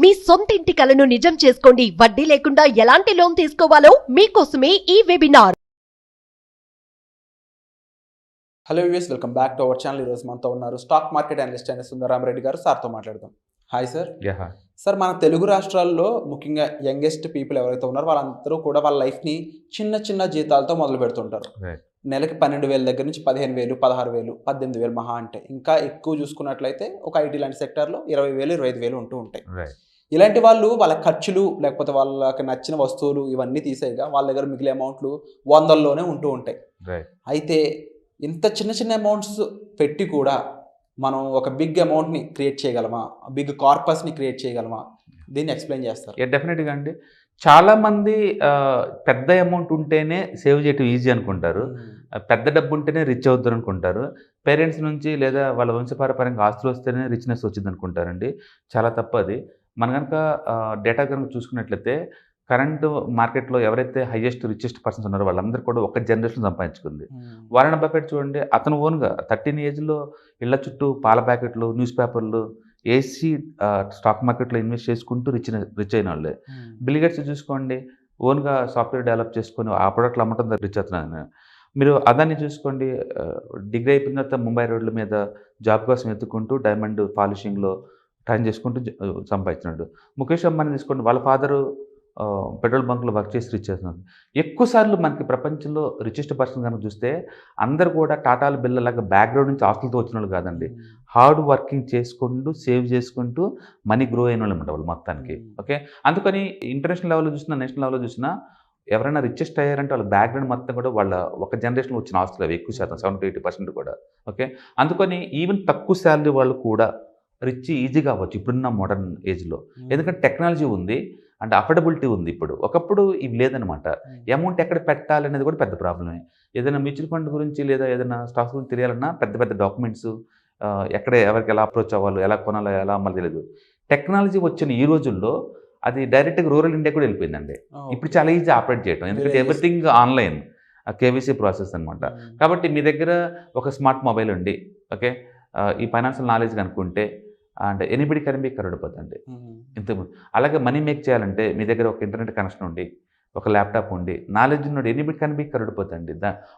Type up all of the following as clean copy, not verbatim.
మీ సొంత ఇంటి కలను నిజం చేసుకోండి. వడ్డీ లేకుండా ఎలాంటి లోన్ తీసుకోవాలో మీకోసమే ఈ webinar. Hello viewers, welcome back to our channel. ఈరోజు మనతో ఉన్నారు స్టాక్ మార్కెట్ అనలిస్ట్ అయిన సుందరరామరెడ్డి గారు. సార్తో మాట్లాడదాం. Hi sir. సార్, మన తెలుగు రాష్ట్రాల్లో ముఖ్యంగా యంగెస్ట్ పీపుల్ ఎవరైతే ఉన్నారో వాళ్ళందరూ కూడా వాళ్ళ లైఫ్ని చిన్న చిన్న జీతాలతో మొదలు పెడుతుంటారు. నెలకి 12,000 దగ్గర నుంచి 15,000, 16,000, 18,000 మహా అంటే. ఇంకా ఎక్కువ చూసుకున్నట్లయితే ఒక ఐటీ లాంటి సెక్టార్లో 20,000, 25,000 ఉంటూ ఉంటాయి. ఇలాంటి వాళ్ళు వాళ్ళ ఖర్చులు లేకపోతే వాళ్ళకి నచ్చిన వస్తువులు ఇవన్నీ తీసేయగా వాళ్ళ దగ్గర మిగిలే అమౌంట్లు 100ల్లోనే ఉంటూ ఉంటాయి. అయితే ఇంత చిన్న చిన్న అమౌంట్స్ పెట్టి కూడా మనం ఒక బిగ్ అమౌంట్ని క్రియేట్ చేయగలమా? బిగ్ కార్పస్ని క్రియేట్ చేయగలమా? దీన్ని ఎక్స్ప్లెయిన్ చేస్తారు. డెఫినెట్గా అండి. చాలామంది పెద్ద అమౌంట్ ఉంటేనే సేవ్ చేయటం ఈజీ అనుకుంటారు. పెద్ద డబ్బు ఉంటేనే రిచ్ అవుతారు అనుకుంటారు. పేరెంట్స్ నుంచి లేదా వాళ్ళ వంశపారపర్యంగా ఆస్తులు వస్తేనే రిచ్నెస్ వచ్చింది అనుకుంటారండి. చాలా తప్పు అది. మనం కనుక డేటా కనుక చూసుకున్నట్లయితే కరెంట్ మార్కెట్లో ఎవరైతే హైయెస్ట్ రిచెస్ట్ పర్సన్స్ ఉన్నారో వాళ్ళందరూ కూడా ఒక జనరేషన్ సంపాదించుకుంది. వారెన్ బఫెట్ చూడండి, అతను ఓన్గా 13 ఏజ్లో ఇళ్ల చుట్టూ పాల ప్యాకెట్లు, న్యూస్ పేపర్లు ఏసీ స్టాక్ మార్కెట్లో ఇన్వెస్ట్ చేసుకుంటూ రిచ్ అయిన వాళ్ళే. బిల్ గేట్స్ చూసుకోండి, ఓన్గా సాఫ్ట్వేర్ డెవలప్ చేసుకొని ఆ ప్రోడక్ట్లు అమ్మటం రిచ్ అవుతున్నాను. మీరు అదాన్ని చూసుకోండి, డిగ్రీ అయిపోయిన తర్వాత ముంబై రోడ్ల మీద జాబ్ కోసం ఎత్తుకుంటూ డైమండ్ పాలిషింగ్లో ట్రైన్ చేసుకుంటూ సంపాదించినాడు. ముఖేష్ అంబానీ తీసుకోండి, వాళ్ళ ఫాదరు పెట్రోల్ బంక్లో వర్క్ చేసి రిచ్ చేస్తున్నారు. ఎక్కువసార్లు మనకి ప్రపంచంలో రిచెస్ట్ పర్సన్ కనుక చూస్తే అందరు కూడా టాటాలు బిల్లలాగా బ్యాక్గ్రౌండ్ నుంచి ఆస్తులతో వచ్చిన వాళ్ళు కాదండి. హార్డ్ వర్కింగ్ చేసుకుంటూ సేవ్ చేసుకుంటూ మనీ గ్రో అయిన వాళ్ళు అనమాట వాళ్ళు మొత్తానికి. ఓకే, అందుకని ఇంటర్నేషనల్ లెవెల్లో చూసినా నేషనల్ లెవెల్లో చూసినా ఎవరైనా రిచెస్ట్ అయ్యారంటే వాళ్ళ బ్యాక్గ్రౌండ్ మొత్తం కూడా వాళ్ళ ఒక జనరేషన్లో వచ్చిన ఆస్తులు అవి ఎక్కువ శాతం 70-80% కూడా. ఓకే, అందుకని ఈవెన్ తక్కువ శాలరీ వాళ్ళు కూడా రిచ్ ఈజీగా అవ్వచ్చు ఇప్పుడున్న మోడర్న్ ఏజ్లో. ఎందుకంటే టెక్నాలజీ ఉంది అండ్ అఫోర్డబిలిటీ ఉంది. ఒకప్పుడు ఇవి లేదనమాట. అమౌంట్ ఎక్కడ పెట్టాలి అనేది కూడా పెద్ద ప్రాబ్లమే. ఏదైనా మ్యూచువల్ ఫండ్ గురించి లేదా ఏదైనా స్టాక్స్ గురించి తెలియాలన్నా పెద్ద పెద్ద డాక్యుమెంట్స్, ఎక్కడ ఎవరికి ఎలా అప్రోచ్ అవ్వాలో, ఎలా కొనాలో, ఎలా అమ్మాలో తెలియదు. టెక్నాలజీ వచ్చిన ఈ రోజుల్లో అది డైరెక్ట్గా రూరల్ ఇండియా కూడా వెళ్ళిపోయిందండి. ఇప్పుడు చాలా ఈజీ ఆపరేట్ చేయడం, ఎందుకంటే ఎవ్రీథింగ్ ఆన్లైన్, కేవీసీ ప్రాసెస్ అనమాట. కాబట్టి మీ దగ్గర ఒక స్మార్ట్ మొబైల్ ఉండి, ఓకే, ఈ ఫైనాన్షియల్ నాలెడ్జ్ కనుక్కుంటే and anybody can be crorepati అండి. ఇంత అలాగే మనీ మేక్ చేయాలంటే మీ దగ్గర ఒక ఇంటర్నెట్ కనెక్షన్ ఉండి, ఒక ల్యాప్టాప్ ఉండి, నాలెడ్జ్ ఉన్నాడు, ఎనీబడి కెన్ బి కరోడ్పతి అండి.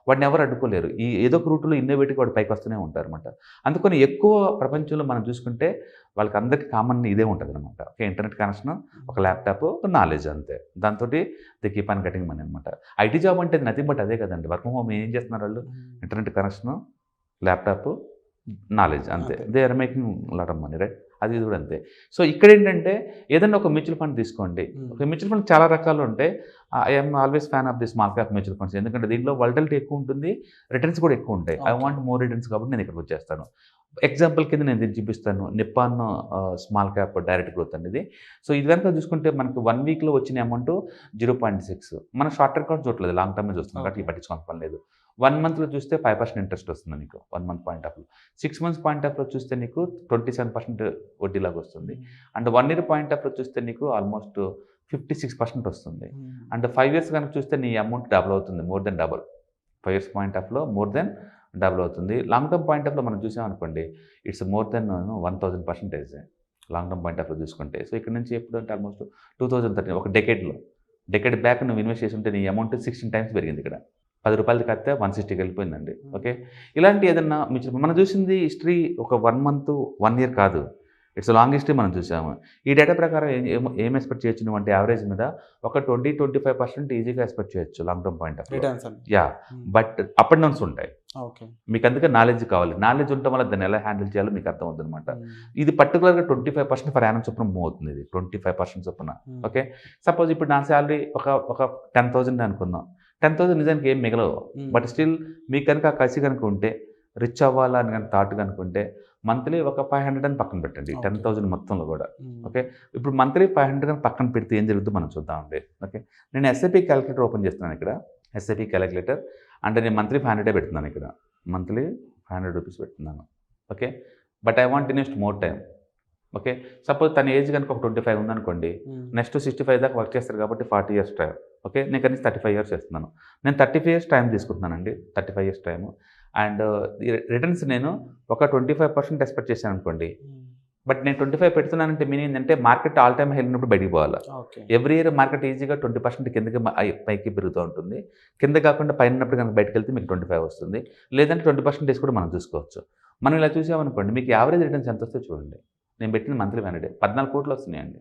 వాడిని ఎవరు అడ్డుకోలేరు. ఈ ఏదో ఒక రూట్లో ఇన్నోవేటివ్ వాడు పైకి వస్తూనే ఉంటారు అనమాట. అందుకని ఎక్కువ ప్రపంచంలో మనం చూసుకుంటే వాళ్ళకి అందరికీ కామన్ ఇదే ఉంటుంది అనమాట. ఓకే, ఇంటర్నెట్ కనెక్షన్, ఒక ల్యాప్టాప్, ఒక నాలెడ్జ్, అంతే. దాంతో they keep on getting money అనమాట. ఐటీ జాబ్ అంటే నథింగ్ బట్ అదే కదండి. వర్క్ ఫ్రమ్ హోమ్ ఏం చేస్తున్నారు వాళ్ళు? ఇంటర్నెట్ కనెక్షను, ల్యాప్టాప్, నాలెడ్జ్, అంతే. They are making lot of money, right? అది కూడా అంతే. సో ఇక్కడ ఏంటంటే ఏదైనా ఒక మ్యూచువల్ ఫండ్ తీసుకోండి. ఒక మ్యూచువల్ ఫండ్ చాలా రకాలు ఉంటాయి. I'm always fan of the small cap mutual funds. ఎందుకంటే దీంట్లో వాలటిలిటీ ఎక్కువ ఉంటుంది, రిటర్న్స్ కూడా ఎక్కువ ఉంటాయి. ఐ వాంట్ మోర్ రిటర్న్స్ కాబట్టి నేను ఇక్కడికి వచ్చేస్తాను. ఎగ్జాంపుల్ కింద నేను దీన్ని చూపిస్తాను. Nippon small cap direct growth అనేది. సో ఇది కనుక చూసుకుంటే మనకి 1 వీక్లో వచ్చిన అమౌంట్ 0.6. మనం షార్ట్ టర్మ్ కూడా చూడలేదు, లాంగ్ టర్మే చూస్తున్నాం కాబట్టి పట్టించుకోవాల్సిన పని లేదు. 1 మంత్లో చూస్తే 5% ఇంట్రెస్ట్ వస్తుంది నీకు 1 మంత్ పాయింట్ ఆఫ్లో. 6 మంత్స్ పాయింట్ ఆఫ్లో చూస్తే నీకు 27% వడ్డీలాగా వస్తుంది. అండ్ 1 ఇయర్ పాయింట్ ఆఫ్లో చూస్తే నీకు ఆల్మోస్ట్ 56% వస్తుంది. అండ్ 5 ఇయర్స్ కనుక చూస్తే నీ అమౌంట్ డబుల్ అవుతుంది, more than double. 5 years point ఆఫ్లో మోర్ దెన్ డబుల్ అవుతుంది. లాంగ్ టర్మ్ పాయింట్ ఆఫ్లో మనం చూసామనుకోండి, it's more than 1000% long term point ఆఫ్లో చూసుకుంటే. సో ఇక్కడ నుంచి ఎప్పుడు అంటే ఆల్మోస్ట్ 2013 ఒక డెకేడ్ బ్యాక్ నువ్వు ఇన్వెస్ట్ చేసి ఉంటే నీ అమౌంట్ 16 టైమ్స్ పెరిగింది. ఇక్కడ 10 రూపాయలది కడితే 160కి వెళ్ళిపోయిందండి. ఓకే, ఇలాంటి ఏదన్నా మనం చూసింది హిస్టరీ ఒక 1 మంత్ 1 ఇయర్ కాదు, ఇట్స్ లాంగ్ హిస్టరీ మనం చూసాము. ఈ డేటా ప్రకారం ఏం ఎక్స్పెక్ట్ చేయొచ్చు నువ్వు అంటే యావరేజ్ మీద ఒక 20-25% ఈజీగా ఎక్స్పెక్ట్ చేయొచ్చు long term point of returns. Yeah, but up and downs ఉంటాయి. మీకు అందుకే నాలెడ్జ్ కావాలి. నాలెడ్జ్ ఉండటం వల్ల దాన్ని ఎలా హ్యాండిల్ చేయాలో మీకు అర్థం అవుతుంది అనమాట. ఇది పర్టికులర్గా 25% ఫర్ యానం చొప్పున మూవ్ అవుతుంది. ఇది 25% చొప్పున. ఓకే, సపోజ్ ఇప్పుడు నా శాలరీ ఒక 10,000 అనుకుందాం. 10,000 నిజానికి ఏం మిగలవు, బట్ స్టిల్ మీకు కనుక కసి కనుక ఉంటే, రిచ్ అవ్వాలని కనుక థాట్ కనుకుంటే మంత్లీ ఒక 500 అని పక్కన పెట్టండి 10,000 మొత్తంలో కూడా. ఓకే, ఇప్పుడు మంత్లీ 500 అని పక్కన పెడితే ఏం జరుగుతుందో మనం చూద్దామండి. ఓకే, నేను ఎస్ఐపి క్యాలిక్యులేటర్ ఓపెన్ చేస్తున్నాను ఇక్కడ. ఎస్ఐపి క్యాలిక్యులేటర్ అంటే నేను మంత్లీ 500 పెడుతున్నాను ఇక్కడ. మంత్లీ 500 రూపీస్ పెడుతున్నాను. Okay, but I want invest more time. Okay, suppose తన ఏజ్ కనుక ఒక 25 ఉందనుకోండి, నెక్స్ట్ 65 దాకా వర్క్ చేస్తారు కాబట్టి 40 ఇయర్స్ టైం. ఓకే, నేను కనీసం 35 ఇయర్స్ చేస్తున్నాను. నేను 35 ఇయర్స్ టైం తీసుకుంటున్నానండి, 35 ఇయర్స్ టైము. అండ్ రిటర్న్స్ నేను ఒక 25% ఎక్స్పెక్ట్ చేశాను అనుకోండి, బట్ నేను 25 పెడుతున్నానంటే మీనింగ్ ఏంటంటే మార్కెట్ ఆల్ టైమ్ హై ఉన్నప్పుడు బయటికి పోవాలి. ఓకే. ఎవ్రీ ఇయర్ మార్కెట్ ఈజీగా 20% కిందకి పైకి పెరుగుతూ ఉంటుంది. కింద కాకుండా పైన ఉన్నప్పుడు కనుక బయటకు వెళ్తే మీకు 25 వస్తుంది. లేదంటే 20% కూడా మనం చూసుకోవచ్చు. మనం ఇలా చూసామనుకోండి మీకు యావరేజ్ రిటర్న్స్ ఎంత వస్తుందో చూడండి. నేను పెట్టిన మంత్లీ వ్యాలిడే 14 కోట్లు వస్తున్నాయండి.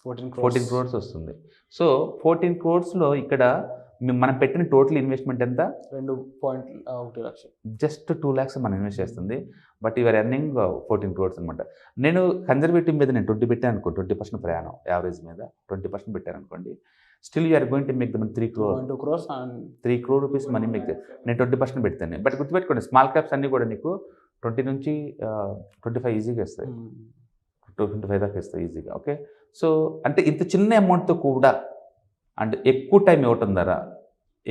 14 crores వస్తుంది. సో 14 crores ఇక్కడ మనం పెట్టిన టోటల్ ఇన్వెస్ట్మెంట్ ఎంత? 2.1 లక్షలు. జస్ట్ 2 lakhs మనం ఇన్వెస్ట్ చేస్తుంది. బట్ యువర్ ఎర్నింగ్ 14 crores అనమాట. నేను కన్జర్వేటివ్ మీద నేను 20 పెట్టాను అనుకో, 20% ప్రయాణం యావరేజ్ మీద 20% పెట్టాను అనుకోండి, still you're going to make the 3 crore. 2 crores and 3 crore rupees money make. నేను 20% పెడతాను. బట్ గుర్తుపెట్టుకోండి స్మాల్ క్యాప్స్ అన్నీ కూడా నీకు 20 నుంచి 25 ఈజీగా ఇస్తాయి. 25 దాకా ఇస్తాయి ఈజీగా. ఓకే. సో అంటే ఇంత చిన్న అమౌంట్తో కూడా అండ్ ఎక్కువ టైం ఇవ్వటం ద్వారా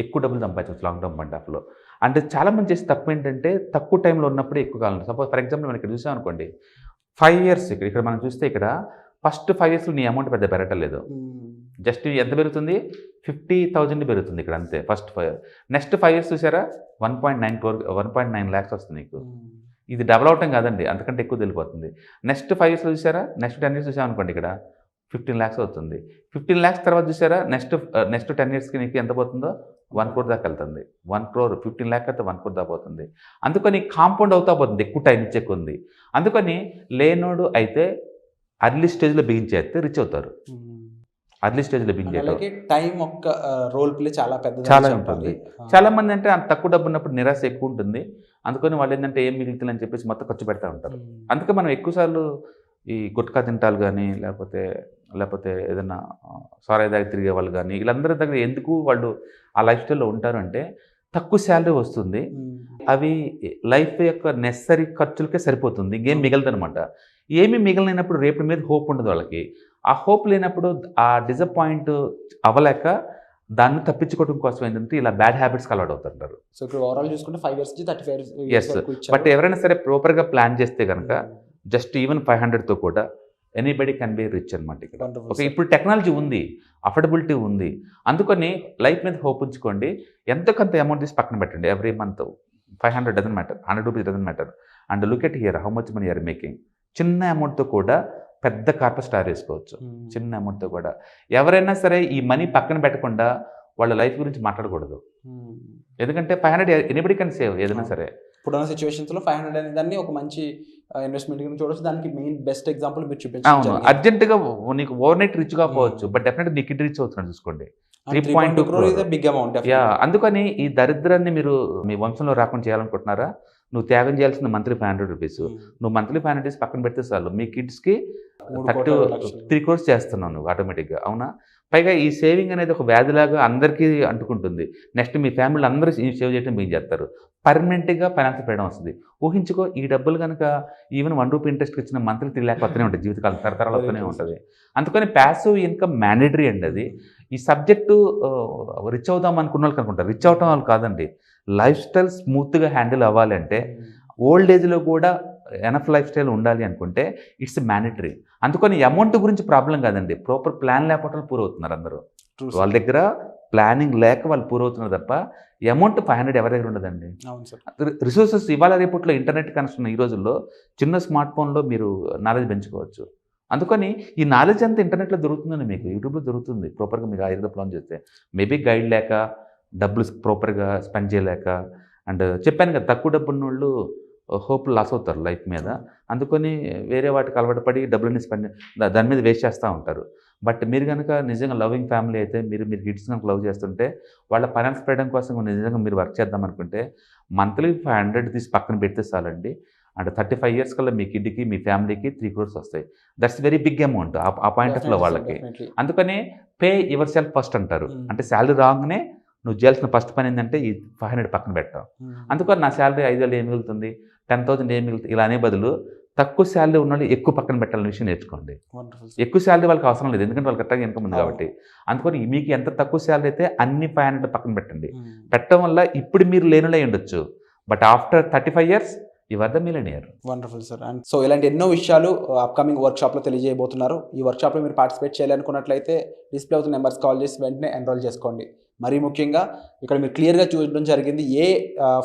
ఎక్కువ డబ్బులు సంపాదించవచ్చు లాంగ్ టర్మ్ పాయింట్ ఆఫ్లో. అంటే చాలామంది చేసే తప్పు ఏంటంటే తక్కువ టైంలో ఉన్నప్పుడు ఎక్కువ కాలం. సపోజ్ ఫర్ ఎగ్జాంపుల్ మనం ఇక్కడ చూసాం అనుకోండి 5 years ఇక్కడ మనం చూస్తే ఇక్కడ ఫస్ట్ 5 yearsలో నీ అమౌంట్ పెద్ద పెరగటలేదు. జస్ట్ ఎంత పెరుగుతుంది? 50,000 పెరుగుతుంది ఇక్కడ అంతే ఫస్ట్ 5 years. నెక్స్ట్ 5 years చూసారా 1.9 lakhs వస్తుంది నీకు. ఇది డబల్ అవటం కాదండి, అంతకంటే ఎక్కువ వెళ్ళిపోతుంది. నెక్స్ట్ 5 yearsలో చూసారా, నెక్స్ట్ 10 years చూసాం అనుకోండి ఇక్కడ 15 lakhs అవుతుంది. 15 lakhs తర్వాత చూసారా నెక్స్ట్ 10 yearsకి నీకు ఎంత పోతుందో 1 crore దాకా వెళ్తుంది. 1 crore 15 lakhs అయితే 1 crore దాకా పోతుంది. అందుకని కాంపౌండ్ అవుతా పోతుంది ఎక్కువ టైం ఇచ్చే కొంది. అందుకని లేనోడు అయితే అర్లీ స్టేజ్లో బిగించేస్తే రిచ్ అవుతారు. అర్లీ స్టేజ్లో బిగించేస్తారు. టైం ఒక్క రోల్ ప్లే చాలా పెద్ద చాలా ఉంటుంది. చాలా మంది అంటే అంత తక్కువ డబ్బు ఉన్నప్పుడు నిరాశ ఎక్కువ ఉంటుంది. అందుకని వాళ్ళు ఏంటంటే ఏం మిగులుతుందని చెప్పేసి మొత్తం ఖర్చు పెడతా ఉంటారు. అందుకే మనం ఎక్కువసార్లు ఈ గుట్కా తింటాలు కానీ లేకపోతే ఏదైనా సారాయి దగ్గర తిరిగే వాళ్ళు కానీ వీళ్ళందరి దగ్గర ఎందుకు వాళ్ళు ఆ లైఫ్ స్టైల్లో ఉంటారు అంటే తక్కువ శాలరీ వస్తుంది, అవి లైఫ్ యొక్క నెసరీ ఖర్చులకే సరిపోతుంది, ఇంకేం మిగలదనమాట. ఏమీ మిగిలినప్పుడు రేపు మీద హోప్ ఉండదు వాళ్ళకి. ఆ హోప్ లేనప్పుడు ఆ డిసప్పాయింట్ అవ్వలేక దాన్ని తప్పించుకోవడం కోసం ఏంటంటే ఇలా బ్యాడ్ హ్యాబిట్స్కి అలవాటు అవుతుంటారు. సో ఇప్పుడు ఓవరాల్ చూసుకుంటే 5 years నుంచి 35 years. ఎస్, బట్ ఎవరైనా సరే ప్రాపర్గా ప్లాన్ చేస్తే కనుక జస్ట్ ఈవెన్ 500తో కూడా ఎనీబడి కెన్ బి రిచ్ అనమాట ఇక్కడ. ఓకే, ఇప్పుడు టెక్నాలజీ ఉంది, అఫోర్డబిలిటీ ఉంది, అందుకని లైఫ్ మీద హోప్ ఉంచుకోండి. ఎంతకంత అమౌంట్ తీసి పక్కన పెట్టండి. Every month 500 doesn't matter, 100 rupees doesn't matter. And look at here how much money you're making. చిన్న అమౌంట్తో కూడా పెద్ద కార్పొరేట్ స్టార్ వేసుకోవచ్చు. చిన్న అమౌంట్తో కూడా ఎవరైనా సరే ఈ మనీ పక్కన పెట్టకుండా వాళ్ళ లైఫ్ గురించి మాట్లాడకూడదు. ఎందుకంటే 500 ఎనీబడి కెన్ సేవ్ ఏదైనా సరే. ఇప్పుడున్న సిచ్యువేషన్స్లో 500 అనే దాన్ని ఒక మంచి ఇన్వెస్ట్మెంట్ కింద చూడవచ్చు. దానికి మెయిన్ బెస్ట్ ఎగ్జాంపుల్ మీరు చూపించారు. అవును, అర్జెంటుగా నీకు ఓవర్ నైట్ రిచ్ కాకపోవచ్చు, బట్ డెఫినెట్గా నీకు రిచ్ అవుతున్నాడు చూసుకోండి. 3.2 crore బిగ్ అమౌంట్. అందుకని ఈ దరిద్రాన్ని మీరు మీ వంశంలో రాకుండా చేయాలనుకుంటున్నారా, నువ్వు త్యాగం చేయాల్సిన మంత్లీ 500 rupees. నువ్వు మంత్లీ 500 rupees పక్కన పెడితే చాలు, మీ కిడ్స్కి 3 crores చేస్తున్నావు నువ్వు ఆటోమేటిక్గా. అవునా? పైగా ఈ సేవింగ్ అనేది ఒక వ్యాధిలాగా అందరికీ అంటుకుంటుంది. నెక్స్ట్ మీ ఫ్యామిలీ అందరూ సేవ్ చేయడం మీరు చేస్తారు. పర్మనెంట్గా ఫైనాన్స్ ఫ్రీడమ్ వస్తుంది. ఊహించుకో, ఈ డబ్బులు కనుక ఈవెన్ 1 rupee ఇంట్రెస్ట్ ఇచ్చిన మంత్లీ 3 lakhs వస్తూనే ఉంటుంది, జీవితకాలం తరతరాలు వస్తూనే ఉంటుంది. అందుకని ప్యాసివ్ ఇన్కమ్ మ్యాండేటరీ అండి అది. ఈ సబ్జెక్టు రిచ్ అవుదాం అనుకున్న వాళ్ళకి అనుకుంటారు, రిచ్ అవటం వాళ్ళు కాదండి. లైఫ్ స్టైల్ స్మూత్గా హ్యాండిల్ అవ్వాలంటే ఓల్డ్ ఏజ్లో కూడా ఎనఫ్ లైఫ్ స్టైల్ ఉండాలి అనుకుంటే ఇట్స్ మ్యాండేటరీ. అందుకని అమౌంట్ గురించి ప్రాబ్లం కాదండి, ప్రాపర్ ప్లాన్ లేకపోవడం పూరవుతున్నారు అందరూ. వాళ్ళ దగ్గర ప్లానింగ్ లేక వాళ్ళు పూరవుతున్నారు తప్ప అమౌంట్ 500 ఎవరి దగ్గర ఉండదండి. రిసోర్సెస్ ఇవాళ రేపట్లో ఇంటర్నెట్ కనెక్షన్ ఈ రోజుల్లో చిన్న స్మార్ట్ ఫోన్లో మీరు నాలెడ్జ్ పెంచుకోవచ్చు. అందుకని ఈ నాలెడ్జ్ అంతా ఇంటర్నెట్లో దొరుకుతుందండి, మీకు యూట్యూబ్లో దొరుకుతుంది. ప్రాపర్గా మీకు ఐదుగా ప్లాన్ చేస్తే మేబీ గైడ్ లేక, డబ్బులు ప్రాపర్గా స్పెండ్ చేయలేక, అండ్ చెప్పాను కదా తక్కువ డబ్బు ఉన్న వాళ్ళు హోప్ లాస్ అవుతారు లైఫ్ మీద. అందుకని వేరే వాటికి అలవాటు పడి డబ్బులని స్పెండ్ దాని మీద వేస్ట్ చేస్తూ ఉంటారు. బట్ మీరు కనుక నిజంగా లవింగ్ ఫ్యామిలీ అయితే మీరు కిడ్స్ కనుక లవ్ చేస్తుంటే వాళ్ళ ఫైనాన్స్ పెట్టడం కోసం నిజంగా మీరు వర్క్ చేద్దాం అనుకుంటే మంత్లీ 500 తీసి పక్కన పెడితే చాలండి. అండ్ 35 years కల్లా మీ కిడ్కి మీ ఫ్యామిలీకి 3 crores వస్తాయి. దట్స్ వెరీ బిగ్ అమౌంట్ ఆ పాయింట్ ఆఫ్ లో వాళ్ళకి. అందుకని పే యువర్ సెల్ఫ్ ఫస్ట్ అంటారు. అంటే శాలరీ రాగానే నువ్వు చేయాల్సిన ఫస్ట్ పని ఏంటంటే ఈ 500 పక్కన పెట్టావు. అందుకని నా శాలరీ 5,000 ఏం మిగులుతుంది, 10,000 ఏం మిగులుతుంది ఇలా అనే బదులు తక్కువ శాలరీ ఉన్న వాళ్ళు ఎక్కువ పక్కన పెట్టాలనే విషయం నేర్చుకోండి. ఎక్కువ శాలరీ వాళ్ళకి అవసరం లేదు, ఎందుకంటే వాళ్ళకి కరెక్ట్గా ఇన్కమ్ ఉంది కాబట్టి. అందుకని మీకు ఎంత తక్కువ శాలరీ అయితే అన్ని 500 పక్కన పెట్టండి. పెట్టడం వల్ల ఇప్పుడు మీరు లేనులై ఉండొచ్చు, but after 35 years you are the millionaire. Wonderful sir. And so ఇలాంటి ఎన్నో విషయాలు అప్కమింగ్ వర్క్షాప్లో తెలియజేయబోతున్నారు. ఈ వర్క్షాప్లో మీరు పార్టిసిపేట్ చేయాలనుకున్నట్లయితే డిస్ప్లే అవుతున్న నెంబర్స్ కాల్ చేసి వెంటనే ఎన్రోల్ చేసుకోండి. మరీ ముఖ్యంగా ఇక్కడ మీరు క్లియర్గా చూడడం జరిగింది ఏ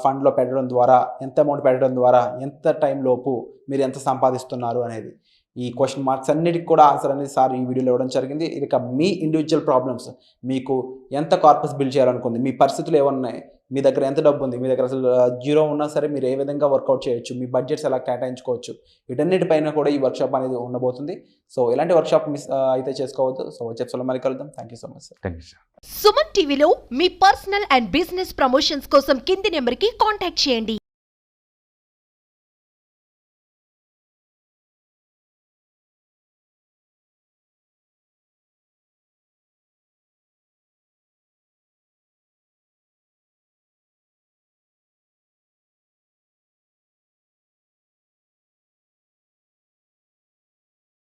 ఫండ్లో పెట్టడం ద్వారా, ఎంత అమౌంట్ పెట్టడం ద్వారా, ఎంత టైం లోపు మీరు ఎంత సంపాదిస్తున్నారు అనేది. ఈ క్వశ్చన్ మార్క్స్ అన్నిటికి కూడా ఆన్సర్ అనేది సార్ ఈ వీడియోలో ఇవ్వడం జరిగింది. ఇక మీ ఇండివిజువల్ ప్రాబ్లమ్స్, మీకు ఎంత కార్పస్ బిల్డ్ చేయాలనుకుంది, మీ పరిస్థితులు ఏమన్నాయి, మీ దగ్గర ఎంత డబ్బు ఉంది, మీ దగ్గర అసలు జీరో ఉన్నా సరే మీరు ఏ విధంగా వర్కౌట్ చేయొచ్చు, మీ బడ్జెట్స్ ఎలా కేటాయించుకోవచ్చు, వీటన్నిటిపైన కూడా ఈ వర్క్షాప్ అనేది ఉండబోతుంది. సో ఇలాంటి వర్క్షాప్ మిస్ అయితే చేసుకోవద్దు. సో వచ్చే ఎపిసోడ్లో మళ్ళీ కలుద్దాం. Thank you so much sir. Thank you sir. Suman టీవీలో మీ పర్సనల్ అండ్ బిజినెస్ ప్రమోషన్స్ కోసం కింది నెంబర్కి కాంటాక్ట్ చేయండి.